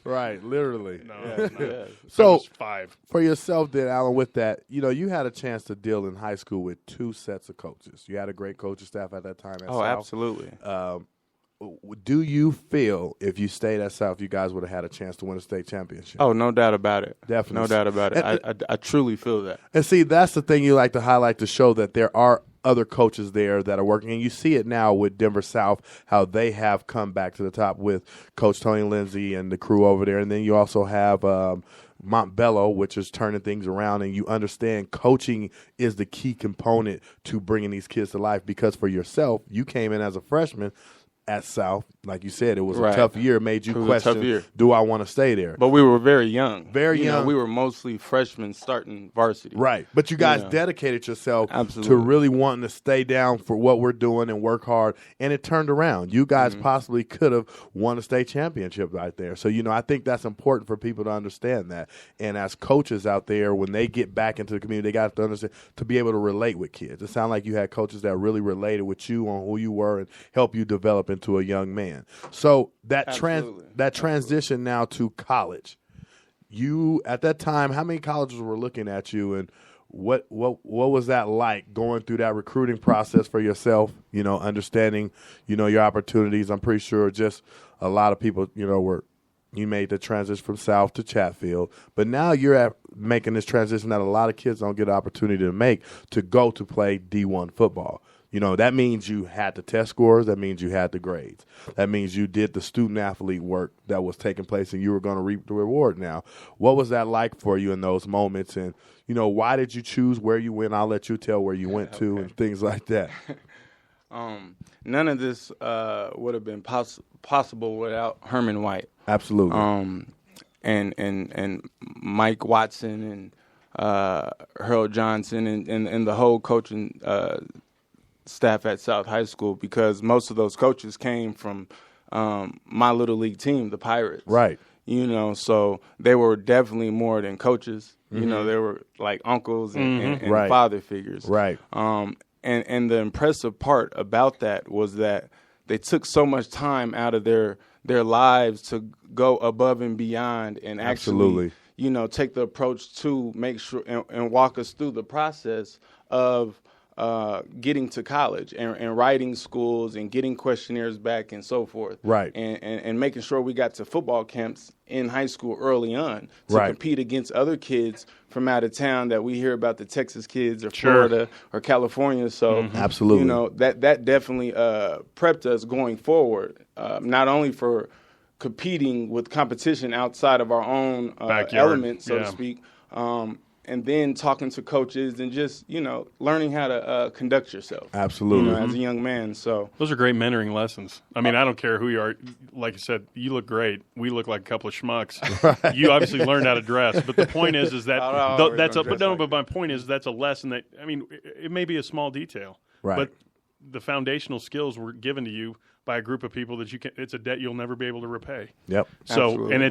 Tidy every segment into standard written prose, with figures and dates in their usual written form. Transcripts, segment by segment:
Right, literally. No, Yeah. no. So I was 5. for yourself then, Alan, with that, you had a chance to deal in high school with 2 sets of coaches. You had a great coaching staff at that time at South. Absolutely. Do you feel if you stayed at South, you guys would have had a chance to win a state championship? Oh, no doubt about it. Definitely. No doubt about it. I truly feel that. And see, that's the thing you like to highlight to show that there are other coaches there that are working. And you see it now with Denver South, how they have come back to the top with Coach Tony Lindsay and the crew over there. And then you also have Montbello, which is turning things around. And you understand coaching is the key component to bringing these kids to life, because for yourself, you came in as a freshman at South. Like you said, it was a tough year. It made you question, do I want to stay there? But we were very young. Very young. We were mostly freshmen starting varsity. Right. But you guys dedicated yourself Absolutely. to really wanting to stay down for what we're doing and work hard. And it turned around. You guys possibly could have won a state championship right there. So, I think that's important for people to understand that. And as coaches out there, when they get back into the community, they got to understand to be able to relate with kids. It sounded like you had coaches that really related with you on who you were and help you develop into a young man. So that transition now to college, you at that time, how many colleges were looking at you, and what was that like going through that recruiting process for yourself? Understanding your opportunities. I'm pretty sure just a lot of people you made the transition from South to Chatfield, but now you're making this transition that a lot of kids don't get an opportunity to make, to go to play D1 football. That means you had the test scores. That means you had the grades. That means you did the student-athlete work that was taking place, and you were going to reap the reward now. What was that like for you in those moments? And, why did you choose where you went? I'll let you tell where you went to and things like that. None of this would have been possible without Herman White. Absolutely. And Mike Watson and Harold Johnson and the whole coaching staff at South High School, because most of those coaches came from my little league team, the Pirates. Right. So they were definitely more than coaches. They were like uncles and father figures. Right. And the impressive part about that was that they took so much time out of their lives to go above and beyond and actually, take the approach to make sure and walk us through the process of getting to college and writing schools and getting questionnaires back and so forth. Right. And making sure we got to football camps in high school early on to compete against other kids from out of town that we hear about, the Texas kids or Florida or California. So, absolutely, that definitely prepped us going forward, not only for competing with competition outside of our own element, so to speak, and then talking to coaches and just, learning how to conduct yourself. Absolutely. As a young man. So those are great mentoring lessons. I mean, I don't care who you are. Like you said, you look great. We look like a couple of schmucks. Right. You obviously learned how to dress. But the point is that but my point is that's a lesson that, I mean, it may be a small detail. Right. But the foundational skills were given to you by a group of people that it's a debt you'll never be able to repay. Yep. So, absolutely. And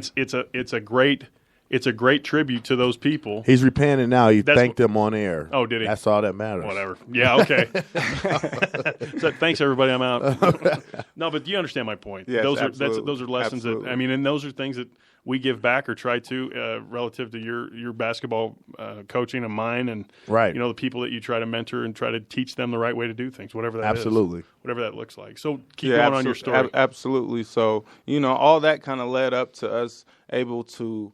it's a great tribute to those people. He's repenting now. He thanked them on air. Oh, did he? That's all that matters. Whatever. Yeah, okay. So, thanks, everybody. I'm out. No, but you understand my point. Yes, those are lessons absolutely. and those are things that we give back or try to relative to your basketball coaching and mine, and the people that you try to mentor and try to teach them the right way to do things, whatever that is. Whatever that looks like. So keep going on your story. Absolutely. So, all that kind of led up to us able to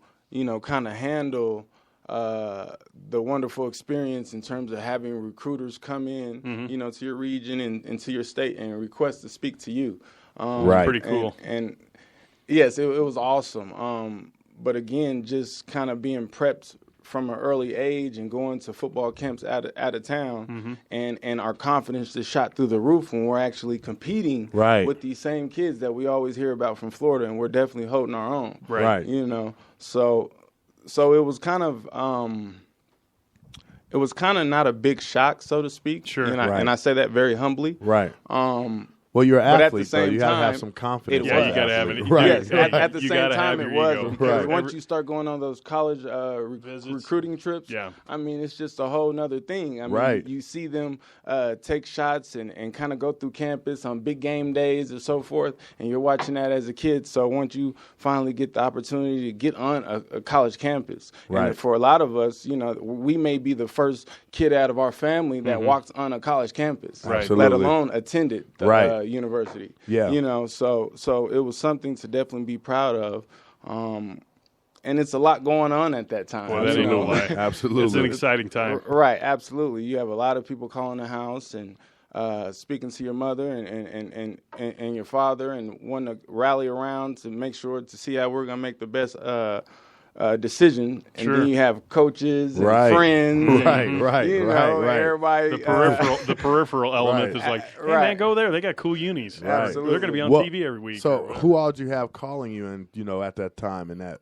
kind of handle the wonderful experience in terms of having recruiters come in, to your region and to your state and request to speak to you. Pretty cool. And yes, it was awesome. But again, just kind of being prepped from an early age and going to football camps out of town, and our confidence just shot through the roof when we're actually competing with these same kids that we always hear about from Florida, and we're definitely holding our own. Right. So it was kind of not a big shock, so to speak. Sure. And I say that very humbly. Right. Well, you're an But at athlete, the same you have to have time, some confidence. it Yeah, was. you got to have it. Right. Yes, at the You same gotta time have it your was ego. because Right. once you start going on those college recruiting trips, Yeah. I mean, it's just a whole nother thing. I mean, Right. you see them take shots and kind of go through campus on big game days and so forth, and you're watching that as a kid. So once you finally get the opportunity to get on a college campus, Right. and for a lot of us, you know, we may be the first kid out of our family that walked on a college campus, Right. let alone attended the Right. university. Yeah. You know, so it was something to definitely be proud of. And it's a lot going on at that time. Well, that you ain't know? no lie. Absolutely. It's an exciting time. Right, absolutely. You have a lot of people calling the house and speaking to your mother and your father and wanting to rally around to make sure to see how we're going to make the best decision. And Sure. then you have coaches and Right. friends. Right, and, right, you right, know, right. everybody. The peripheral element Right. is like, hey, Right. man, go there. They got cool unis. Right. Absolutely. They're going to be on Well, TV every week. So, who all did you have calling you, and at that time, and that?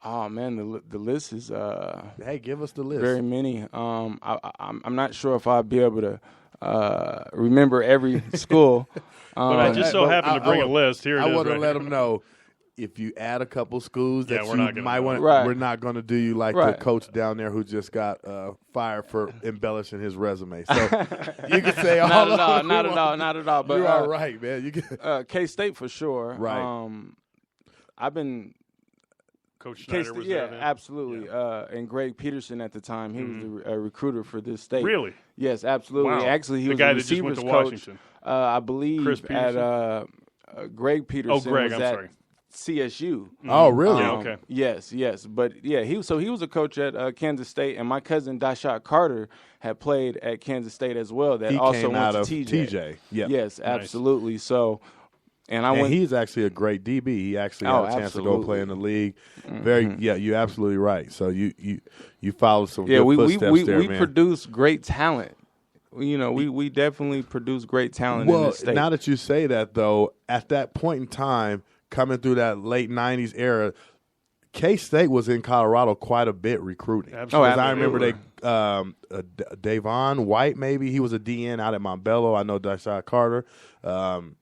Oh man, the list is Hey, give us the list. very many. I'm not sure if I'll be able to remember every school. but I just so happened to bring a list. Here it I is want to right let here. them know. If you add a couple schools that Yeah, we're you not gonna might do want, it. Right. we're not going to do you like the Right. coach down there who just got fired for embellishing his resume. So you can say all Not at all, of not them. at all, not at all. But You're all right, man. You can, K-State for sure. Right. I've been Coach Schneider K-State, was yeah, there then. absolutely. And Greg Peterson at the time, he was the recruiter for this state. Really? Yes, absolutely. Wow. Actually, he The was guy the that just went receivers to coach. Washington. I believe Chris Peterson? at Greg Peterson. Oh, Greg, was I'm at sorry. CSU. oh, really? Yeah, okay. Yes, but yeah, he was a coach at Kansas State, and my cousin Dashot Carter had played at Kansas State as well. That He also came went out to of TJ. TJ. Yeah. Yes, absolutely. So, and I And went. he's actually a great DB. He actually Oh, had a chance to go absolutely. play in the league. Very, yeah, you're absolutely right. So you followed some Yeah, good we footsteps there, man. produce great talent. You know, we definitely produce great talent in Well, this state. now that you say that, though, at that point in time, coming through that late '90s era, K-State was in Colorado quite a bit recruiting. Absolutely. Because I remember Davon White, maybe he was a DN out at Montbello. I know Dashot Carter,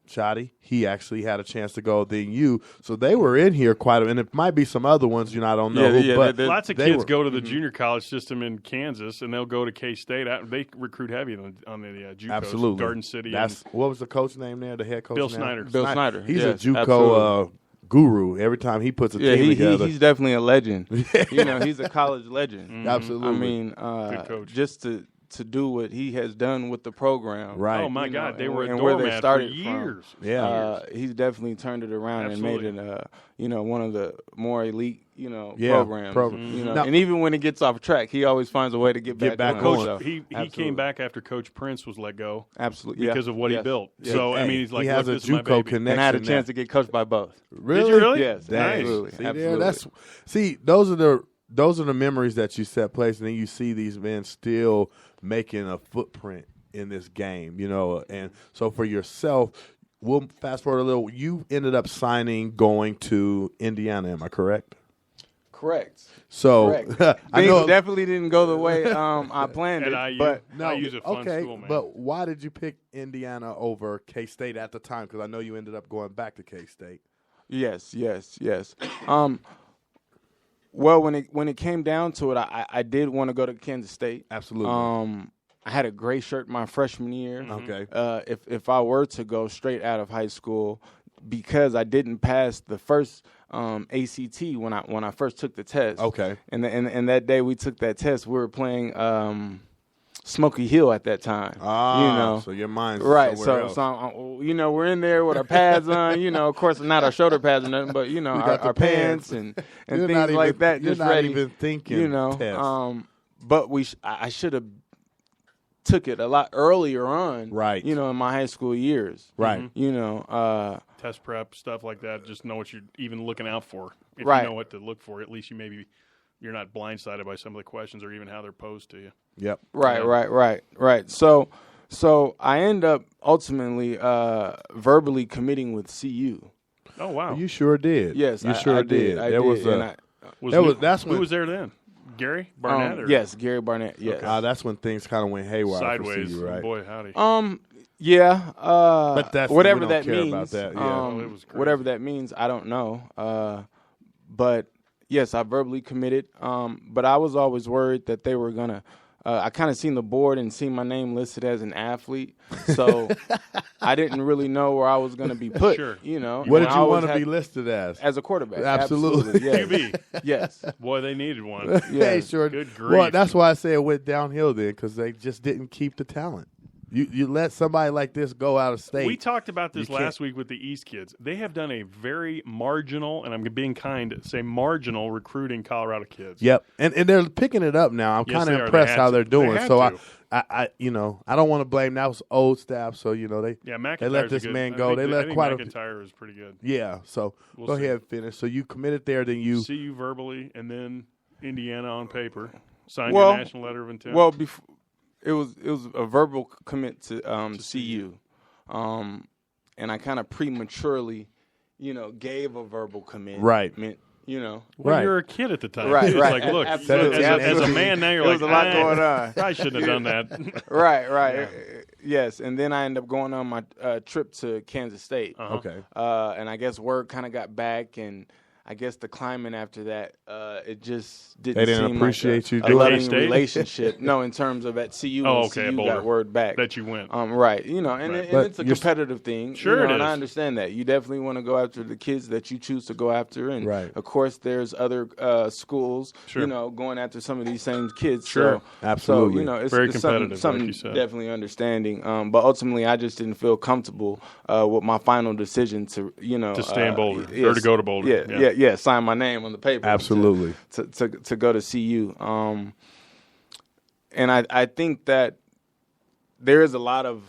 Shoddy. He actually had a chance to go. Then you, so they were in here quite a, and it might be some other ones. I don't know. Yeah, but Lots of they kids were- go to the junior college system in Kansas, and they'll go to K-State. They recruit heavy on the JUCOs. Absolutely, Garden City. That's what was the coach name there? The head coach. Bill now? Snyder. Bill Snyder. He's yes, a JUCO absolutely. guru. Every time he puts a Yeah, team together, he's definitely a legend. You know, he's a college legend. absolutely. I mean, Good coach. just to do what he has done with the program. Right. Oh, my You know, God. They and- were a and where they doormat for started from. years. Yeah. He's definitely turned it around Absolutely. and made it, one of the more elite, Yeah, programs. program. You know, Now- and even when it gets off track, he always finds a way to get back back going. on. So, He absolutely. came back after Coach Prince was let go absolutely because of what he Yes. built. Yes. So, I Hey, mean, he's like, he has look, a this is my JUCO baby. connection. and I had a there. chance to get coached by both. Really? Did you really? Yes, Dang. absolutely. See, there, absolutely. those are the memories that you set place, and then you see these men still making a footprint in this game, And so for yourself, we'll fast forward a little. You ended up going to Indiana. Am I correct? Correct. So Correct. I Things know. definitely didn't go the way I planned At it, IU. but No, IU's a fun okay, school, man. but why did you pick Indiana over K-State at the time? Because I know you ended up going back to K-State. yes. Well, when it came down to it, I did want to go to Kansas State. Absolutely. I had a gray shirt my freshman year. Okay. If I were to go straight out of high school, because I didn't pass the first ACT when I first took the test. Okay. And that day we took that test, we were playing Smoky Hill at that time. So your mind's Right, somewhere so else. we're in there with our pads on, of course not our shoulder pads or nothing, but got the our pants and You're things not like even- that. you're Just not ready, even thinking test. But I should have took it a lot earlier on, Right. in my high school years, Right. Test prep, stuff like that. Just know what you're even looking out for. If Right. you know what to look for, at least you're not blindsided by some of the questions or even how they're posed to you. Yep. Right. So I end up ultimately verbally committing with CU. Oh, wow. You sure did. Yes, you I sure did. I There did. was And a. that's who when- was there then? Gary Barnett? Or yes, Gary Barnett. Yes. That's when things kind of went haywire Sideways. for CU, right? Boy, howdy. Yeah, but that's whatever we don't that care means. About that. Yeah. It was crazy. Whatever that means, I don't know. But yes, I verbally committed. But I was always worried that they were gonna. I kind of seen the board and seen my name listed as an athlete, so I didn't really know where I was going to be put. Sure. You know, What did you want to be listed as? As a quarterback. Absolutely. Yes. QB. Yes. Boy, they needed one. Yeah. Hey, sure. Good grief. Well, that's why I say it went downhill then, because they just didn't keep the talent. You let somebody like this go out of state. We talked about this last week with the East kids. They have done a very marginal, and I'm being kind, say marginal recruiting Colorado kids. Yep, and they're picking it up now. I'm Yes, kind they of are. impressed how they're doing. They had So to. I don't want to blame. That was old staff, so they let this man go. They let quite McIntyre was pretty good. Yeah, so go ahead and finish. So you committed there, then you see you verbally, and then Indiana on paper signed your national letter of intent. Well, before. It was a verbal commit to CU, and I kind of prematurely, gave a verbal commit. Right. Well, right. you were a kid at the time. Right. It's right. like, look, absolutely. As a man now, you're there like, was a lot going on. I shouldn't have done that. Right. Yeah. Yes, and then I ended up going on my trip to Kansas State. Uh-huh. Okay. And I guess word kind of got back, and I guess the climate after that, it just didn't. They didn't seem appreciate like you a doing loving relationship. No, in terms of at CU, CU got word back that you went. Right. And it's a competitive thing. Sure, it is. And I understand that. You definitely want to go after the kids that you choose to go after, and of course, there's other schools, going after some of these same kids. Sure, so, absolutely. So it's very it's competitive. Something like you said. definitely understanding. But ultimately, I just didn't feel comfortable with my final decision to stay in Boulder or to go to Boulder. Yeah. Sign my name on the paper. Absolutely. To go to CU. And I think that there is a lot of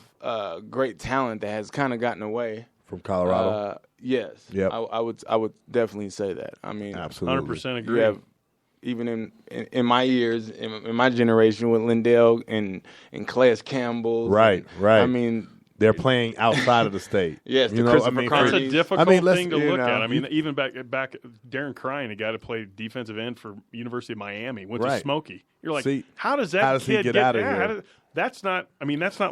great talent that has kind of gotten away from Colorado. Yes. Yep. I would definitely say that. I mean, absolutely. 100% agree. You have, even in my years, in my generation, with Lindell and Calais Campbell. Right. I mean, they're playing outside of the state. Yes, that's a difficult thing to look at. I mean, even back, Darren Crine, a guy to play defensive end for University of Miami, went to Smoky. You're like, how does that kid get out of here? That's not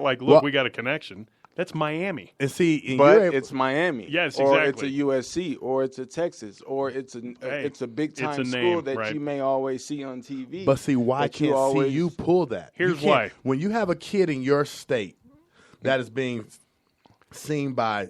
like, look, we got a connection. That's Miami. And see, but it's Miami. Yes, or exactly. It's a USC, or it's a Texas, or it's a big time school that you may always see on TV. But see, why can't CU pull that? Here's why. When you have a kid in your state that is being seen by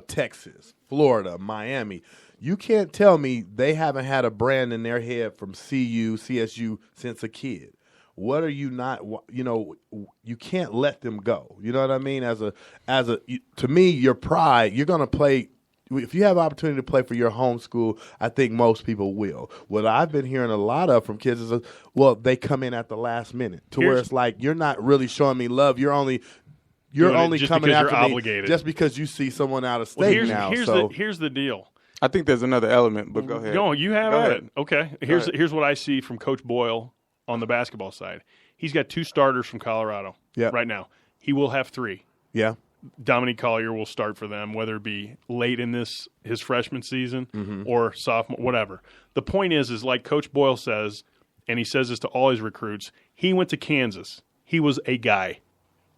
Texas, Florida, Miami, you can't tell me they haven't had a brand in their head from CSU since a kid. What are you not? You can't let them go. You know what I mean? To me, your pride. You're gonna play. If you have an opportunity to play for your home school, I think most people will. What I've been hearing a lot of from kids is, they come in at the last minute where it's like, you're not really showing me love. You're only coming after me just because you see someone out of state now. Here's the deal. I think there's another element, but go ahead. No, you have it. Okay. Here's what I see from Coach Boyle on the basketball side. He's got 2 starters from Colorado right now. He will have 3. Yeah. Dominique Collier will start for them, whether it be late in his freshman season or sophomore, whatever. The point is like Coach Boyle says, and he says this to all his recruits, he went to Kansas. He was a guy.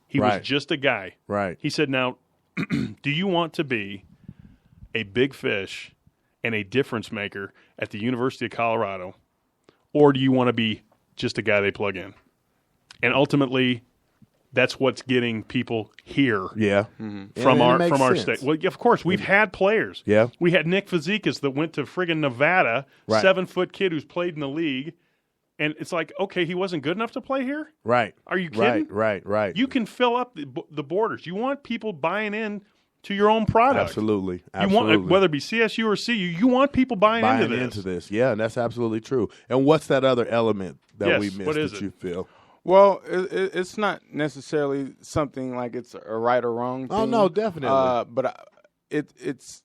He was just a guy. Right. He said, now, do you want to be a big fish and a difference maker at the University of Colorado, or do you want to be just a guy they plug in? And ultimately, that's what's getting people here. Yeah. From our state. Well, of course, we've had players. Yeah. We had Nick Fazekas that went to friggin' Nevada, 7-foot kid who's played in the league. And it's like, okay, he wasn't good enough to play here? Right. Are you kidding? Right. You can fill up the borders. You want people buying in to your own product. Absolutely. You want, whether it be CSU or CU, you want people buying into this. Yeah, and that's absolutely true. And what's that other element that we missed that you feel? Well, it's not necessarily something like it's a right or wrong thing. Oh, no, definitely. But it's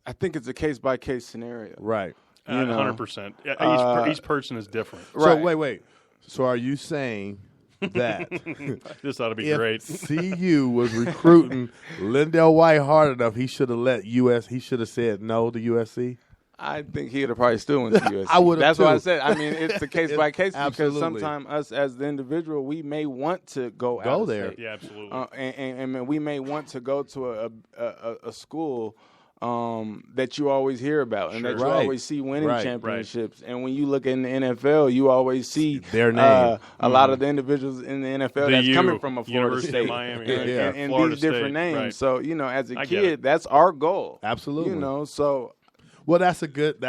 I think it's a case-by-case scenario. Right. 100%. Each person is different. Right. So, wait. So are you saying that this ought to be great? CU was recruiting Lindell White hard enough, he should have said no to USC? I think he'd have probably still went to USC. I would have. That's too. why I said. I mean, it's a case by case because Absolutely. sometimes us as the individual, we may want to go out there. state. Yeah, absolutely. And we may want to go to a school that you always hear about and that you always see winning championships. Right. And when you look in the NFL, you always see their name. A lot of the individuals in the NFL that's coming from a Florida University State, of Miami, and Florida these different State, names. Right. So as a kid, that's our goal. Absolutely. So. Well, that's a good.